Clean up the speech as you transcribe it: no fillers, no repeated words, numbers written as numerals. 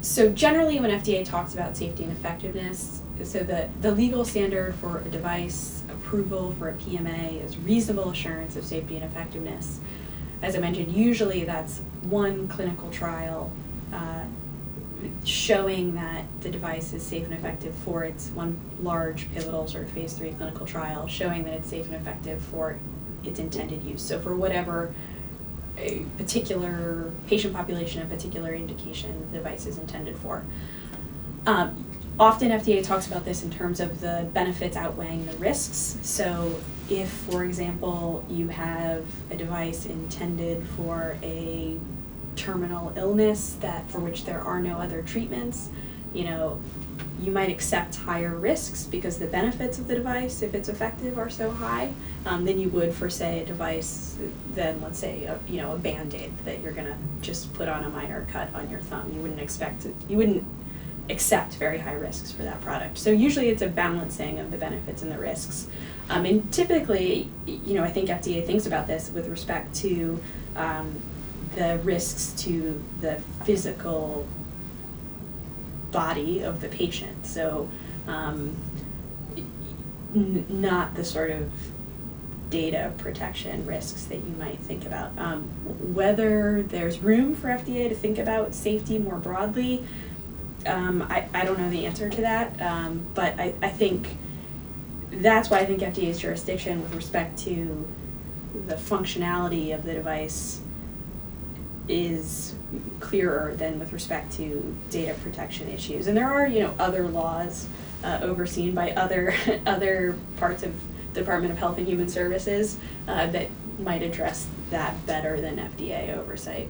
So generally when FDA talks about safety and effectiveness, so the legal standard for a device approval for a PMA is reasonable assurance of safety and effectiveness. As I mentioned, usually that's one clinical trial showing that the device is safe and effective for its one large pivotal sort of phase 3 clinical trial, showing that it's safe and effective for its intended use. So for whatever a particular patient population, a particular indication the device is intended for. Often FDA talks about this in terms of the benefits outweighing the risks. So if, for example, you have a device intended for a terminal illness that for which there are no other treatments, you might accept higher risks because the benefits of the device, if it's effective, are so high than you would for, say, a device, then let's say a Band-Aid that you're gonna just put on a minor cut on your thumb. You wouldn't accept very high risks for that product. So usually it's a balancing of the benefits and the risks. And typically, I think FDA thinks about this with respect to the risks to the physical body of the patient. So not the sort of data protection risks that you might think about. Whether there's room for FDA to think about safety more broadly, I don't know the answer to that, but I think that's why I think FDA's jurisdiction with respect to the functionality of the device is clearer than with respect to data protection issues. And there are, other laws overseen by other parts of the Department of Health and Human Services that might address that better than FDA oversight.